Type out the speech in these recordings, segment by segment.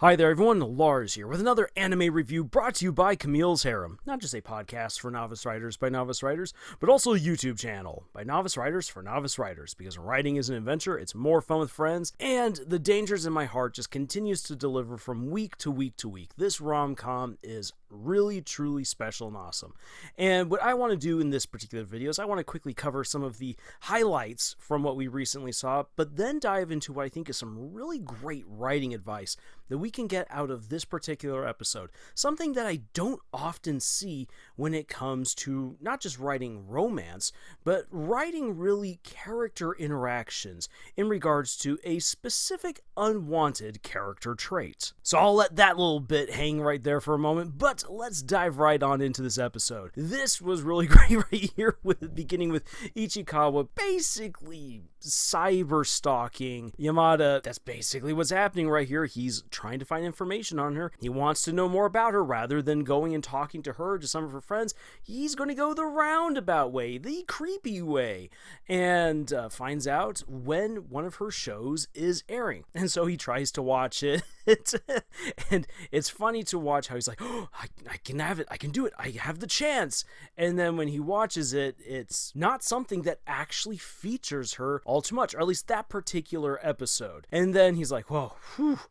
Hi there everyone, Lars here with another anime review brought to you by Camille's Harem. Not just a podcast for novice writers by novice writers, but also a YouTube channel by novice writers for novice writers, because writing is an adventure, it's more fun with friends, and the dangers in my heart just continues to deliver from week to week to week. This rom-com is really truly special and awesome. And what I want to do in this particular video is I want to quickly cover some of the highlights from what we recently saw, but then dive into what I think is some really great writing advice that we can get out of this particular episode. Something that I don't often see when it comes to not just writing romance, but writing really character interactions in regards to a specific unwanted character trait. So I'll let that little bit hang right there for a moment, but let's dive right on into this episode. This was really great right here, beginning with Ichikawa basically cyber stalking Yamada. That's basically what's happening right here. He's trying to find information on her. He wants to know more about her rather than going and talking to her, to some of her friends. He's going to go the roundabout way, the creepy way, and finds out when one of her shows is airing. And so he tries to watch it. And it's funny to watch how he's like, oh, I can have it. I can do it. I have the chance. And then when he watches it, it's not something that actually features her all too much, or at least that particular episode. And then he's like, whoa,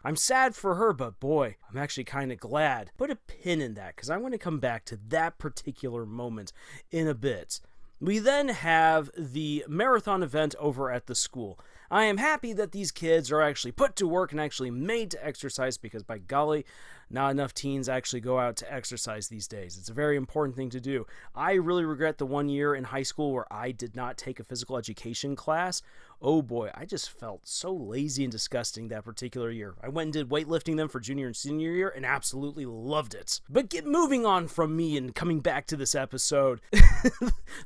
I'm sad for her, but boy, I'm actually kind of glad. Put a pin in that, because I'm going to come back to that particular moment in a bit. We then have the marathon event over at the school. I am happy that these kids are actually put to work and actually made to exercise, because by golly, not enough teens actually go out to exercise these days. It's a very important thing to do. I really regret the 1 year in high school where I did not take a physical education class. Oh boy, I just felt so lazy and disgusting that particular year. I went and did weightlifting then for junior and senior year and absolutely loved it. But moving on from me and coming back to this episode,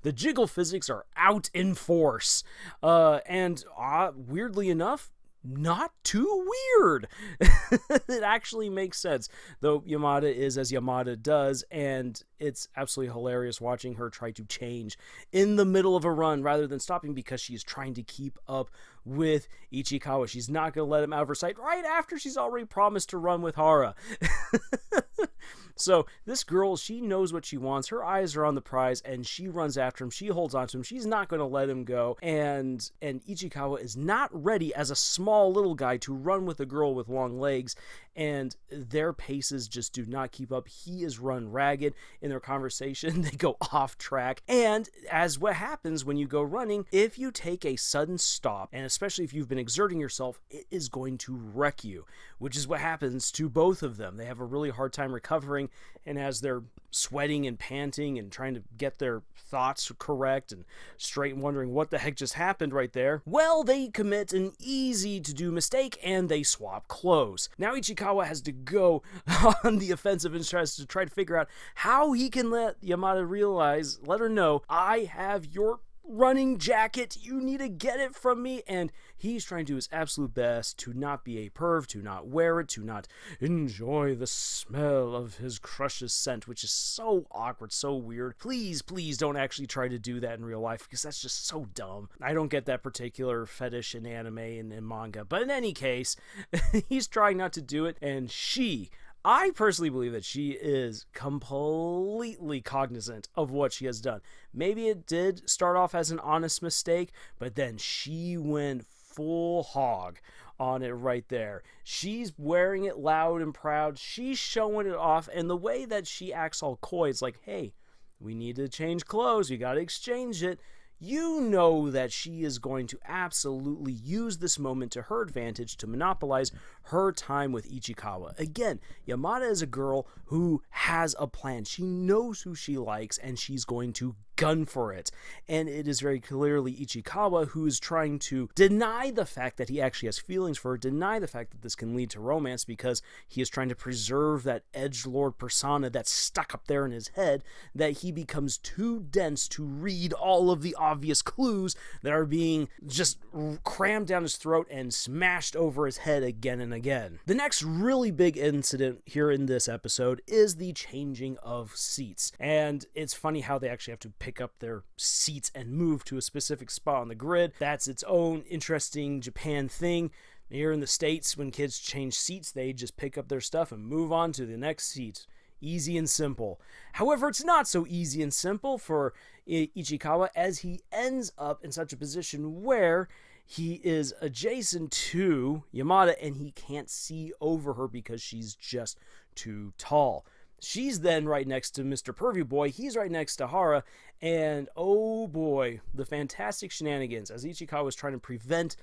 the jiggle physics are out in force. And weirdly enough, not too weird. It actually makes sense, though Yamada is as Yamada does, and it's absolutely hilarious watching her try to change in the middle of a run rather than stopping, because she's trying to keep up with Ichikawa. She's not going to let him out of her sight right after she's already promised to run with Hara. So this girl, she knows what she wants. Her eyes are on the prize, and she runs after him. She holds on to him. She's not going to let him go. And Ichikawa is not ready as a small little guy to run with a girl with long legs, and their paces just do not keep up. He is run ragged in their conversation. They go off track. And as what happens when you go running, if you take a sudden stop, and especially if you've been exerting yourself, it is going to wreck you, which is what happens to both of them. They have a really hard time recovering, and as they're sweating and panting and trying to get their thoughts correct and straight and wondering what the heck just happened right there, well, they commit an easy to do mistake and they swap clothes. Now Ichikawa has to go on the offensive and tries to try to figure out how he can let Yamada let her know, I have your running jacket, you need to get it from me. And he's trying to do his absolute best to not be a perv, to not wear it, to not enjoy the smell of his crush's scent, which is so awkward, so weird. Please don't actually try to do that in real life, because that's just so dumb. I don't get that particular fetish in anime and in manga, but in any case, he's trying not to do it, and I personally believe that she is completely cognizant of what she has done. Maybe it did start off as an honest mistake, but then she went full hog on it right there. She's wearing it loud and proud. She's showing it off, and the way that she acts all coy, it's like, hey, we need to change clothes. We got to exchange it. You know that she is going to absolutely use this moment to her advantage to monopolize her time with Ichikawa. Again, Yamada is a girl who has a plan. She knows who she likes, and she's going to gun for it. And it is very clearly Ichikawa who is trying to deny the fact that he actually has feelings for her, deny the fact that this can lead to romance, because he is trying to preserve that edgelord persona that's stuck up there in his head, that he becomes too dense to read all of the obvious clues that are being just crammed down his throat and smashed over his head again and again. The next really big incident here in this episode is the changing of seats. And it's funny how they actually have to pick up their seats and move to a specific spot on the grid. That's its own interesting Japan thing. Here in the States, when kids change seats, they just pick up their stuff and move on to the next seat. Easy and simple. However, it's not so easy and simple for Ichikawa, as he ends up in such a position where he is adjacent to Yamada and he can't see over her because she's just too tall. She's then right next to Mr. Pervy Boy. He's right next to Hara. And oh boy, the fantastic shenanigans as Ichikawa is trying to prevent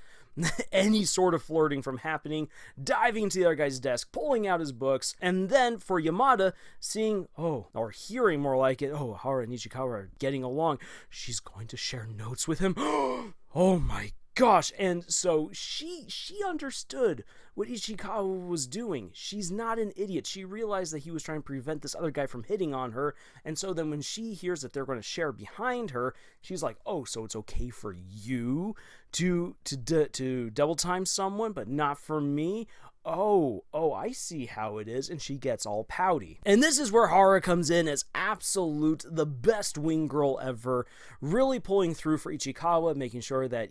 any sort of flirting from happening, diving into the other guy's desk, pulling out his books, and then for Yamada, seeing, or hearing more like it, Hara and Ichikawa are getting along. She's going to share notes with him. Oh my gosh. And so she understood what Ichikawa was doing. She's not an idiot. She realized that he was trying to prevent this other guy from hitting on her. And so then when she hears that they're going to share behind her, she's like, oh, so it's okay for you to double time someone, but not for me? Oh, I see how it is, and she gets all pouty. And this is where Hara comes in as the best wing girl ever, really pulling through for Ichikawa, making sure that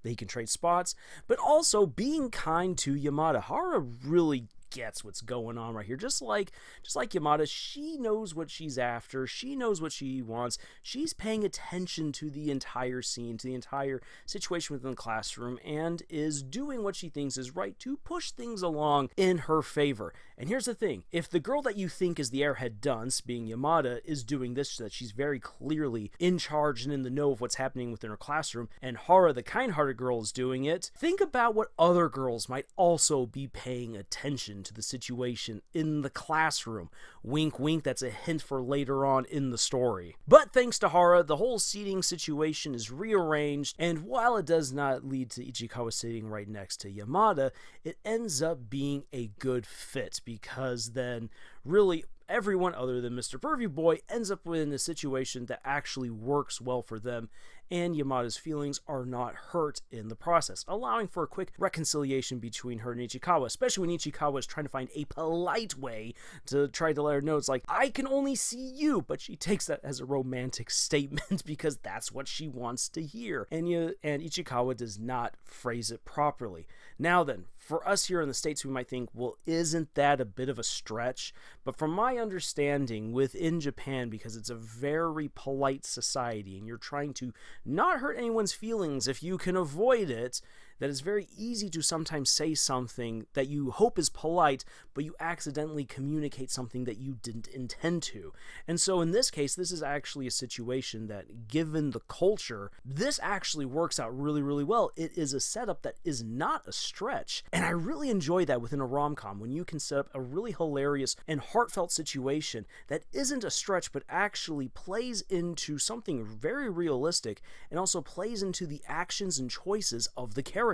they can trade spots, but also being kind to Yamada. Hara really gets what's going on right here. Just like Yamada, she knows what she's after. She knows what she wants. She's paying attention to the entire scene, to the entire situation within the classroom, and is doing what she thinks is right to push things along in her favor. And here's the thing. If the girl that you think is the airhead dunce, being Yamada, is doing this so that she's very clearly in charge and in the know of what's happening within her classroom, and Hara, the kind-hearted girl, is doing it, think about what other girls might also be paying attention to the situation in the classroom. Wink, wink, that's a hint for later on in the story. But thanks to Hara, the whole seating situation is rearranged, and while it does not lead to Ichikawa sitting right next to Yamada, it ends up being a good fit, because then really everyone other than Mr. Pervy Boy ends up in a situation that actually works well for them, and Yamada's feelings are not hurt in the process, allowing for a quick reconciliation between her and Ichikawa, especially when Ichikawa is trying to find a polite way to try to let her know it's like, I can only see you, but she takes that as a romantic statement because that's what she wants to hear, and Ichikawa does not phrase it properly. Now then, for us here in the States, we might think, well, isn't that a bit of a stretch? But from my understanding, within Japan, because it's a very polite society, and you're trying to not hurt anyone's feelings if you can avoid it, that it's very easy to sometimes say something that you hope is polite, but you accidentally communicate something that you didn't intend to. And so in this case, this is actually a situation that, given the culture, this actually works out really, really well. It is a setup that is not a stretch. And I really enjoy that within a rom-com, when you can set up a really hilarious and heartfelt situation that isn't a stretch, but actually plays into something very realistic, and also plays into the actions and choices of the characters.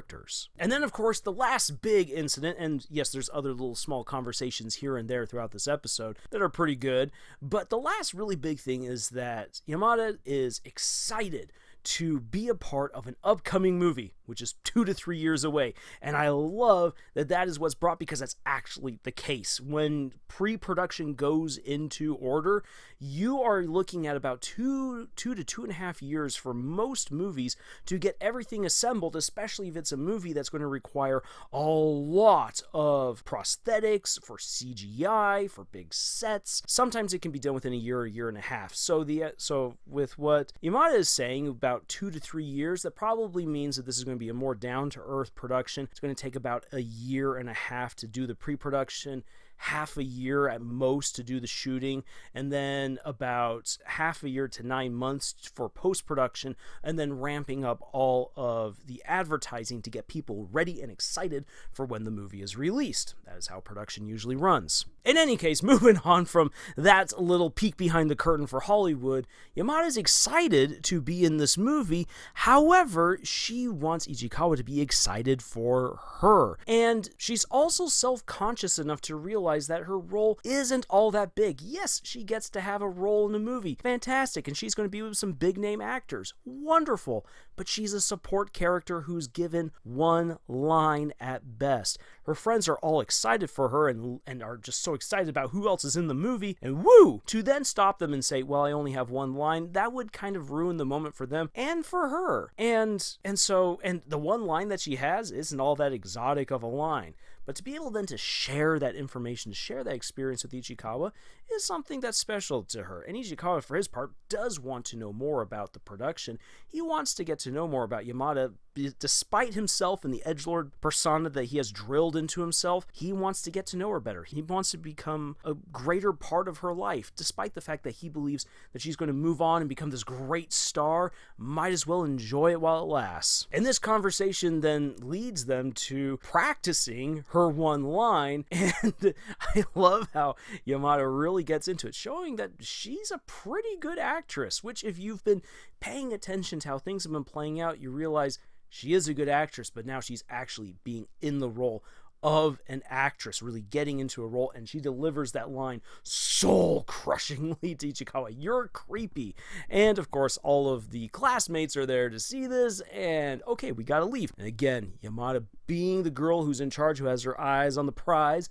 And then, of course, the last big incident, and yes, there's other little small conversations here and there throughout this episode that are pretty good, but the last really big thing is that Yamada is excited to be a part of an upcoming movie, which is 2 to 3 years away. And I love that that is what's brought, because that's actually the case. When pre-production goes into order, you are looking at about 2 to 2.5 years for most movies to get everything assembled, especially if it's a movie that's going to require a lot of prosthetics, for CGI, for big sets. Sometimes it can be done within a year and a half. So with what Yamada is saying about 2 to 3 years, that probably means that this is going to be a more down-to-earth production. It's going to take about a year and a half to do the pre-production, half a year at most to do the shooting, and then about half a year to 9 months for post-production, and then ramping up all of the advertising to get people ready and excited for when the movie is released. That is how production usually runs. In any case, moving on from that little peek behind the curtain for Hollywood, Yamada is excited to be in this movie. However, she wants Ichikawa to be excited for her. And she's also self-conscious enough to realize realize that her role isn't all that big. Yes, she gets to have a role in a movie. Fantastic. And she's going to be with some big name actors. Wonderful. But she's a support character who's given one line at best. Her friends are all excited for her and are just so excited about who else is in the movie. And woo! To then stop them and say, well, I only have one line, that would kind of ruin the moment for them and for her. And the one line that she has isn't all that exotic of a line. But to be able then to share that information, to share that experience with Ichikawa is something that's special to her. And Ichikawa, for his part, does want to know more about the production. He wants to get to know more about Yamada. Despite himself and the edgelord persona that he has drilled into himself, he wants to get to know her better. He wants to become a greater part of her life, despite the fact that he believes that she's going to move on and become this great star. Might as well enjoy it while it lasts. And this conversation then leads them to practicing her one line, and I love how Yamada really gets into it, showing that she's a pretty good actress, which if you've been paying attention to how things have been playing out, you realize she is a good actress, but now she's actually being in the role of an actress, really getting into a role, and she delivers that line soul-crushingly to Ichikawa. You're creepy. And, of course, all of the classmates are there to see this, and, okay, we gotta leave. And again, Yamada, being the girl who's in charge, who has her eyes on the prize,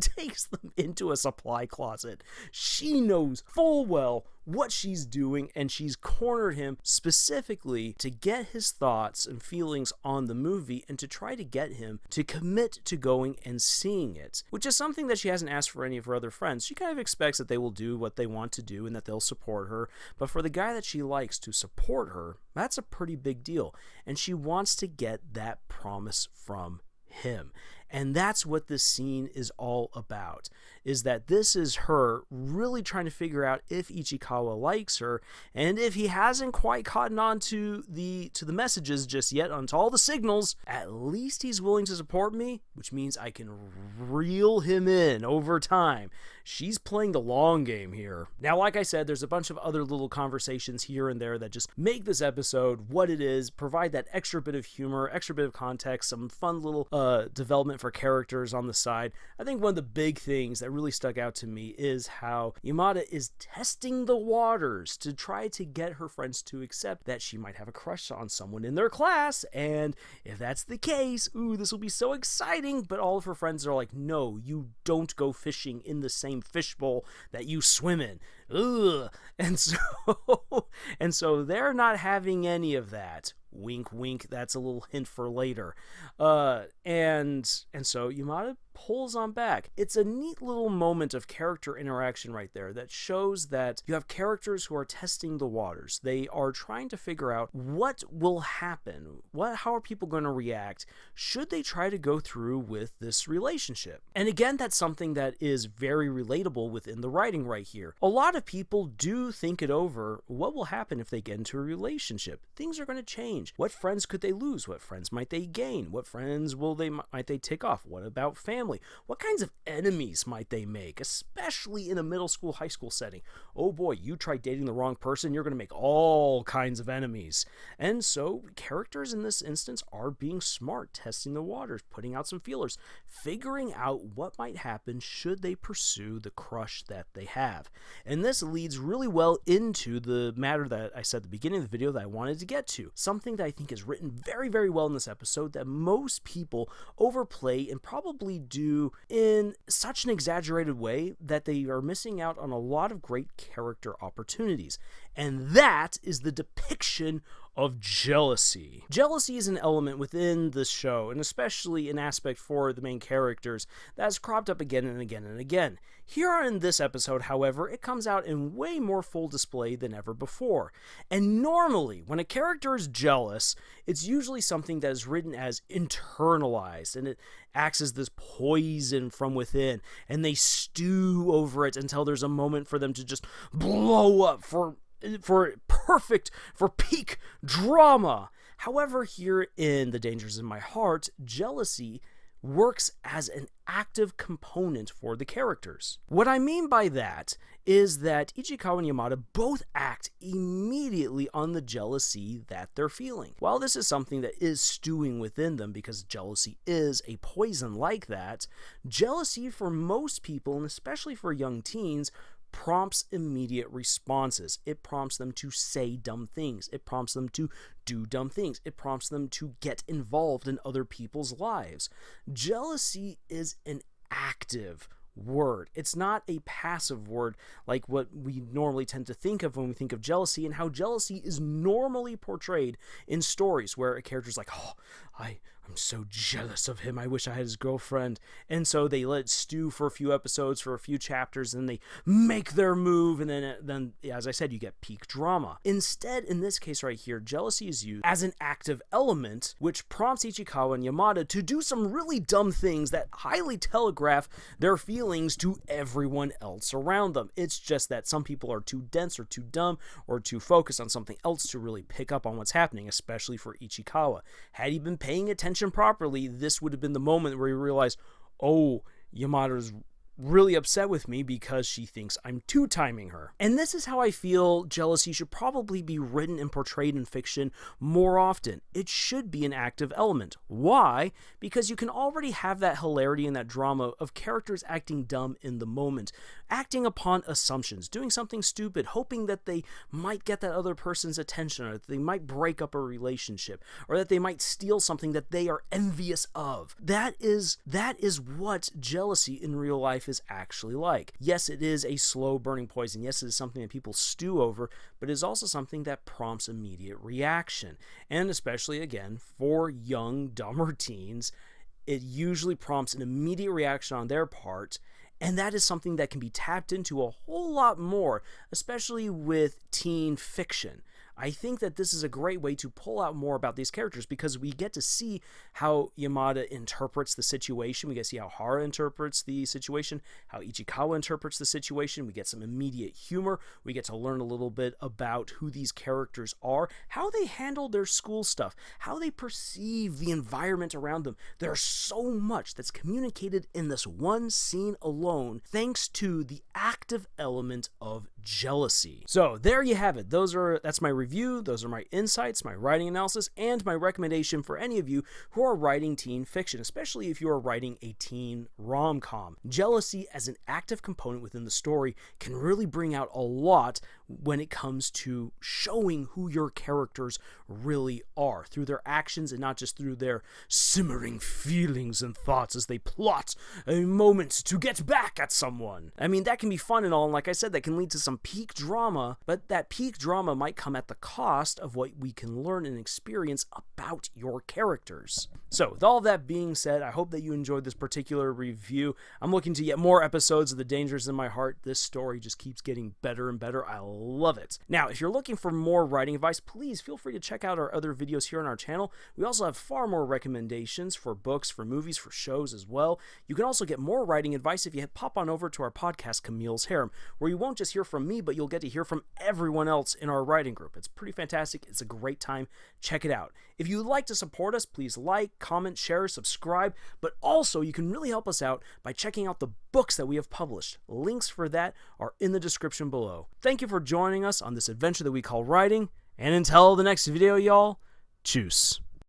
takes them into a supply closet. She knows full well what she's doing, and she's cornered him specifically to get his thoughts and feelings on the movie and to try to get him to commit to going and seeing it, which is something that she hasn't asked for any of her other friends. She kind of expects that they will do what they want to do and that they'll support her, but for the guy that she likes to support her, that's a pretty big deal, and she wants to get that promise from him. And that's what this scene is all about, is that this is her really trying to figure out if Ichikawa likes her, and if he hasn't quite caught on to the messages just yet, onto all the signals, at least he's willing to support me, which means I can reel him in over time. She's playing the long game here. Now, like I said, there's a bunch of other little conversations here and there that just make this episode what it is, provide that extra bit of humor, extra bit of context, some fun little development for characters on the side. I think one of the big things that really stuck out to me is how Yamada is testing the waters to try to get her friends to accept that she might have a crush on someone in their class, and if that's the case, ooh, this will be so exciting, but all of her friends are like, no, you don't go fishing in the same fishbowl that you swim in. Ugh. And so they're not having any of that. Wink, wink. That's a little hint for later. And so Yamada pulls on back. It's a neat little moment of character interaction right there that shows that you have characters who are testing the waters. They are trying to figure out what will happen. How are people going to react? Should they try to go through with this relationship? And again, that's something that is very relatable within the writing right here. A lot of people do think it over. What will happen if they get into a relationship? Things are going to change. What friends could they lose? What friends might they gain? What friends might they take off? What about family? What kinds of enemies might they make, especially in a middle school, high school setting? Oh boy, you try dating the wrong person, you're going to make all kinds of enemies. And so characters in this instance are being smart, testing the waters, putting out some feelers, figuring out what might happen should they pursue the crush that they have. And this leads really well into the matter that I said at the beginning of the video that I wanted to get to. Something that I think is written very, very well in this episode that most people overplay and probably do in such an exaggerated way that they are missing out on a lot of great character opportunities. And that is the depiction of jealousy. Jealousy is an element within this show, and especially an aspect for the main characters, that has cropped up again and again and again. Here in this episode, however, it comes out in way more full display than ever before. And normally, when a character is jealous, it's usually something that is written as internalized, and it acts as this poison from within, and they stew over it until there's a moment for them to just blow up for peak drama. However, here in The Dangers in My Heart, jealousy works as an active component for the characters. What I mean by that is that Ichikawa and Yamada both act immediately on the jealousy that they're feeling. While this is something that is stewing within them because jealousy is a poison like that, jealousy for most people, and especially for young teens, prompts immediate responses. It prompts them to say dumb things. It prompts them to do dumb things. It prompts them to get involved in other people's lives. Jealousy is an active word. It's not a passive word like what we normally tend to think of when we think of jealousy, and how jealousy is normally portrayed in stories where a character's like, oh, I'm so jealous of him. I wish I had his girlfriend. And so they let it stew for a few episodes, for a few chapters, and they make their move. And then, as I said, you get peak drama. Instead, in this case right here, jealousy is used as an active element, which prompts Ichikawa and Yamada to do some really dumb things that highly telegraph their feelings to everyone else around them. It's just that some people are too dense or too dumb or too focused on something else to really pick up on what's happening, especially for Ichikawa. Had he been paying attention properly, this would have been the moment where he realized, oh, Yamada's really upset with me because she thinks I'm two-timing her. And this is how I feel jealousy should probably be written and portrayed in fiction more often. It should be an active element. Why? Because you can already have that hilarity and that drama of characters acting dumb in the moment, acting upon assumptions, doing something stupid, hoping that they might get that other person's attention, or that they might break up a relationship, or that they might steal something that they are envious of. That is what jealousy in real life is actually like. Yes, it is a slow burning poison. Yes, it is something that people stew over, but it is also something that prompts immediate reaction. And especially, again, for young, dumber teens, it usually prompts an immediate reaction on their part, and that is something that can be tapped into a whole lot more, especially with teen fiction. I think that this is a great way to pull out more about these characters, because we get to see how Yamada interprets the situation. We get to see how Hara interprets the situation, how Ichikawa interprets the situation. We get some immediate humor. We get to learn a little bit about who these characters are, how they handle their school stuff, how they perceive the environment around them. There's so much that's communicated in this one scene alone, thanks to the active element of jealousy. So there you have it. That's my review. Those are my insights, my writing analysis, and my recommendation for any of you who are writing teen fiction, especially if you are writing a teen rom-com. Jealousy as an active component within the story can really bring out a lot when it comes to showing who your characters really are through their actions, and not just through their simmering feelings and thoughts as they plot a moment to get back at someone. I mean, that can be fun and all, and like I said, that can lead to some peak drama, but that peak drama might come at the cost of what we can learn and experience about your characters. So, with all that being said, I hope that you enjoyed this particular review. I'm looking to get more episodes of The Dangers in My Heart. This story just keeps getting better and better. I love it. Now, if you're looking for more writing advice, please feel free to check out our other videos here on our channel. We also have far more recommendations for books, for movies, for shows as well. You can also get more writing advice if you pop on over to our podcast, Camille's Harem, where you won't just hear from me, but you'll get to hear from everyone else in our writing group. It's pretty fantastic. It's a great time. Check it out. If you would like to support us, please like, comment, share, subscribe, but also you can really help us out by checking out the books that we have published. Links for that are in the description below. Thank you for joining us on this adventure that we call writing, and until the next video, y'all, tschüss.